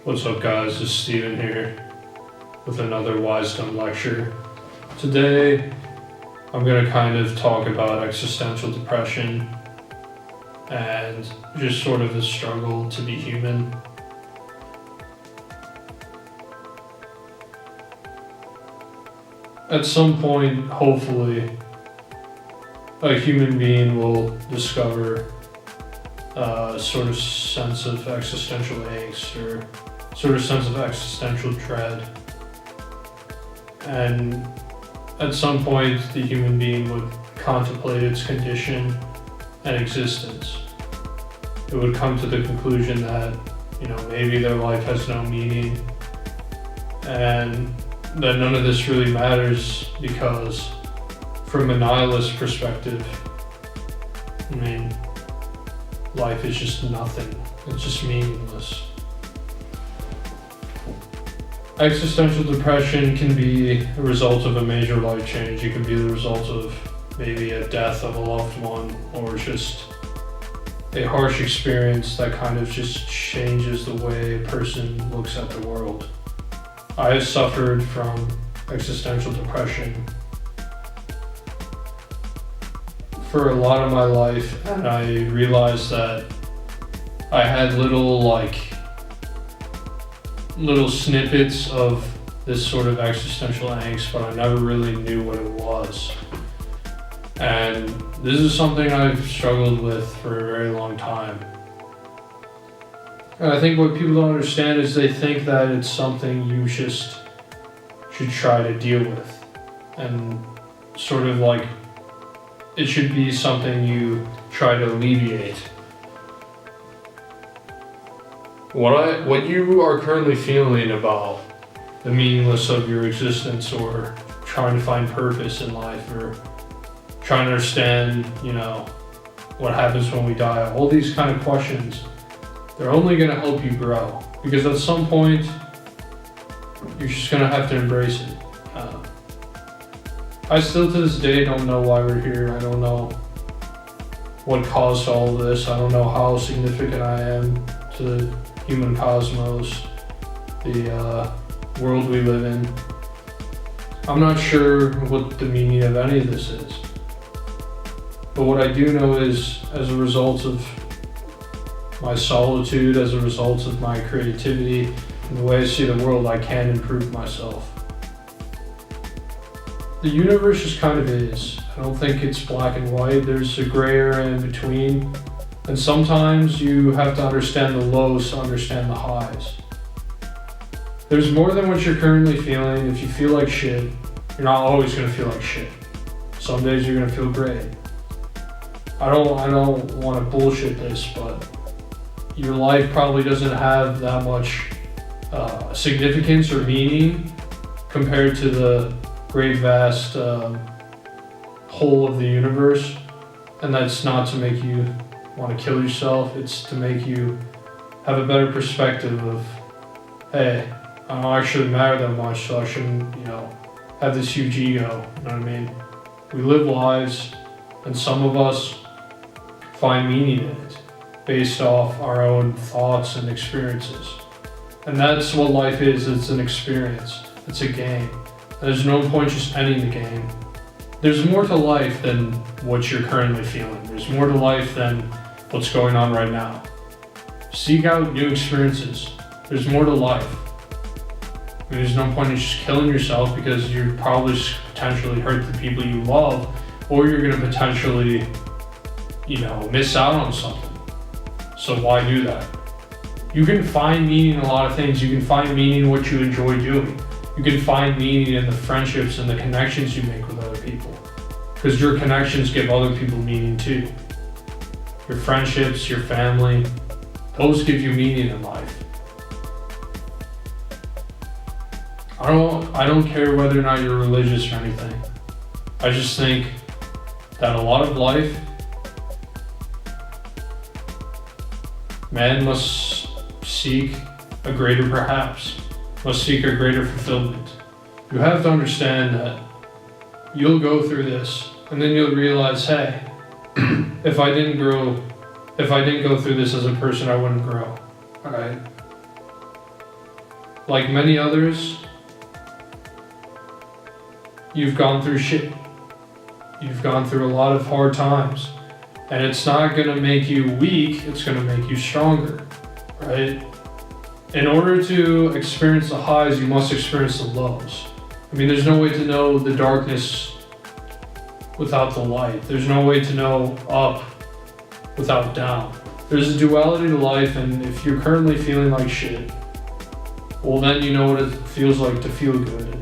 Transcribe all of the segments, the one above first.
What's up, guys? It's Steven here with another Wisdom lecture. Today, I'm going to kind of talk about existential depression and just sort of the struggle to be human. At some point, hopefully, a human being will discover a sort of sense of existential angst or sort of sense of existential dread. And at some point, the human being would contemplate its condition and existence. It would come to the conclusion that, maybe their life has no meaning and that none of this really matters because from a nihilist perspective, life is just nothing. It's just meaningless. Existential depression can be a result of a major life change. It can be the result of maybe a death of a loved one or just a harsh experience that kind of just changes the way a person looks at the world. I have suffered from existential depression for a lot of my life, and I realized that I had little snippets of this sort of existential angst, but I never really knew what it was. And this is something I've struggled with for a very long time. And I think what people don't understand is they think that it's something you just should try to deal with. And sort of like it should be something you try to alleviate. What you are currently feeling about the meaningless of your existence or trying to find purpose in life or trying to understand, what happens when we die, all these kind of questions, they're only going to help you grow because at some point you're just going to have to embrace it. I still to this day don't know why we're here. I don't know what caused all of this. I don't know how significant I am to the human cosmos, the world we live in. I'm not sure what the meaning of any of this is. But what I do know is, as a result of my solitude, as a result of my creativity, and the way I see the world, I can improve myself. The universe just kind of is. I don't think it's black and white. There's a gray area in between. And sometimes you have to understand the lows to understand the highs. There's more than what you're currently feeling. If you feel like shit, you're not always going to feel like shit. Some days you're going to feel great. I don't want to bullshit this, but your life probably doesn't have that much significance or meaning compared to the great vast whole of the universe. And that's not to make you want to kill yourself. It's to make you have a better perspective of, hey, I don't actually matter that much, so I shouldn't, have this huge ego. You know what I mean? We live lives, and some of us find meaning in it based off our own thoughts and experiences. And that's what life is. It's an experience. It's a game. There's no point just ending the game. There's more to life than what you're currently feeling. There's more to life than what's going on right now. Seek out new experiences. There's more to life. There's no point in just killing yourself because you're probably just potentially hurt the people you love, or you're going to potentially, miss out on something. So why do that? You can find meaning in a lot of things. You can find meaning in what you enjoy doing. You can find meaning in the friendships and the connections you make with other people. Because your connections give other people meaning too. Your friendships, your family, those give you meaning in life. I don't care whether or not you're religious or anything. I just think that a lot of life, man must seek a greater perhaps, must seek a greater fulfillment. You have to understand that you'll go through this and then you'll realize, hey, if I didn't go through this as a person, I wouldn't grow. Alright? like many others, you've gone through shit. You've gone through a lot of hard times. And it's not gonna make you weak, it's gonna make you stronger, right? In order to experience the highs, you must experience the lows. I mean, there's no way to know the darkness without the light. There's no way to know up without down. There's a duality to life, and if you're currently feeling like shit, well, then you know what it feels like to feel good.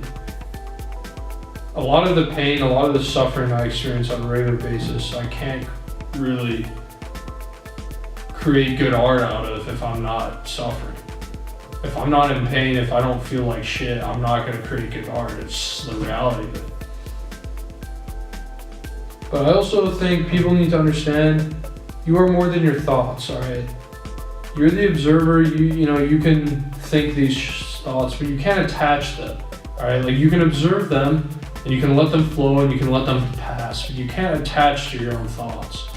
A lot of the pain, a lot of the suffering I experience on a regular basis, I can't really create good art out of if I'm not suffering. If I'm not in pain, if I don't feel like shit, I'm not going to create good art. It's the reality of it. But I also think people need to understand you are more than your thoughts, alright? You're the observer, you can think these thoughts, but you can't attach them, alright? Like, you can observe them, and you can let them flow, and you can let them pass, but you can't attach to your own thoughts.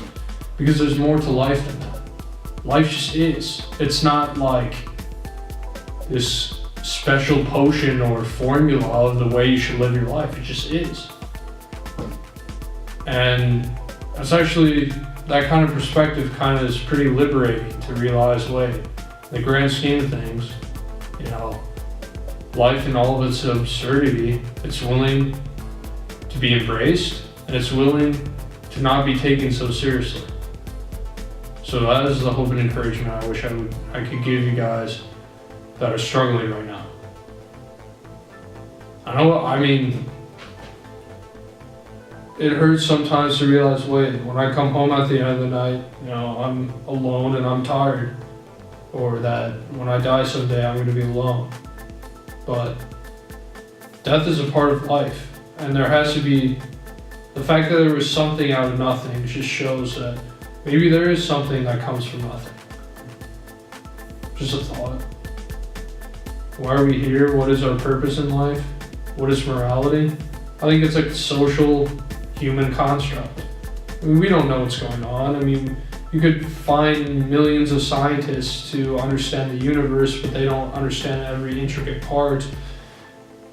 Because there's more to life than that. Life just is. It's not like this special potion or formula of the way you should live your life. It just is. And it's actually, that kind of perspective kind of is pretty liberating to realize, wait, in the grand scheme of things, life in all of its absurdity, it's willing to be embraced, and it's willing to not be taken so seriously. So that is the hope and encouragement I wish I could give you guys that are struggling right now. It hurts sometimes to realize, wait, when I come home at the end of the night, I'm alone and I'm tired. Or that when I die someday, I'm going to be alone. But death is a part of life. And there has to be, the fact that there was something out of nothing just shows that maybe there is something that comes from nothing. Just a thought. Why are we here? What is our purpose in life? What is morality? I think it's like a social human construct. We don't know what's going on. You could find millions of scientists to understand the universe, but they don't understand every intricate part.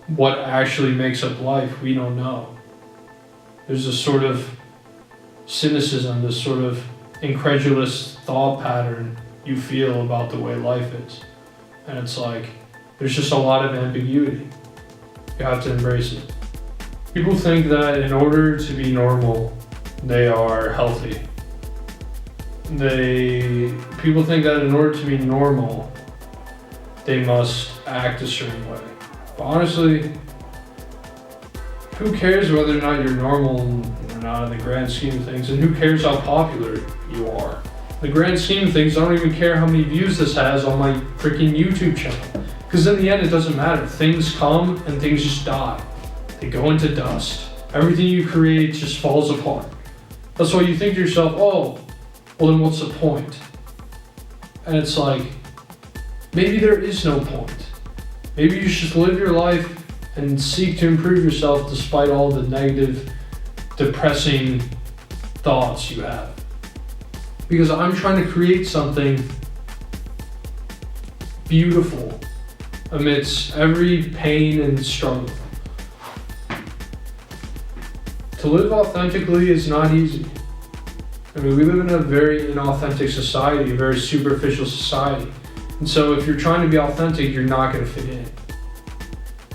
What actually makes up life, we don't know. There's a sort of cynicism, this sort of incredulous thought pattern you feel about the way life is. And it's like, there's just a lot of ambiguity. You have to embrace it. People think that in order to be normal, they are healthy. People think that in order to be normal, they must act a certain way. But honestly, who cares whether or not you're normal or not in the grand scheme of things, and who cares how popular you are? In the grand scheme of things, I don't even care how many views this has on my freaking YouTube channel. Because in the end, it doesn't matter. Things come and things just die. They go into dust. Everything you create just falls apart. That's why you think to yourself, oh, well then what's the point? And it's like, maybe there is no point. Maybe you should live your life and seek to improve yourself despite all the negative, depressing thoughts you have. Because I'm trying to create something beautiful amidst every pain and struggle. To live authentically is not easy. We live in a very inauthentic society, a very superficial society. And so if you're trying to be authentic, you're not going to fit in.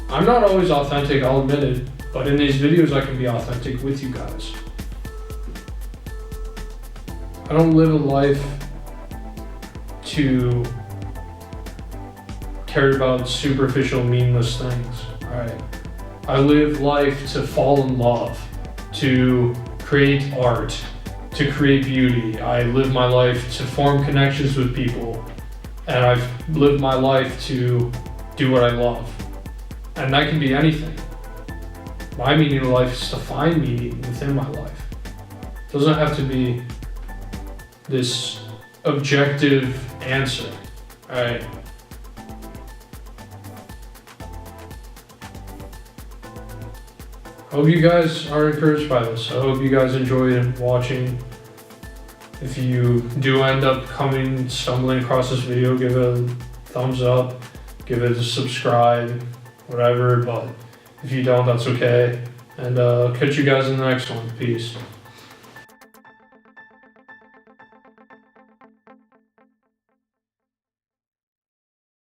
I'm not always authentic, I'll admit it, but in these videos I can be authentic with you guys. I don't live a life to care about superficial, meaningless things, right? I live life to fall in love, to create art, to create beauty. I live my life to form connections with people, and I've lived my life to do what I love. And that can be anything. My meaning in life is to find meaning within my life. It doesn't have to be this objective answer, right? I hope you guys are encouraged by this. I hope you guys enjoyed watching. If you do end up stumbling across this video, give it a thumbs up. give it a subscribe, whatever, but if you don't, that's okay. And catch you guys in the next one. Peace.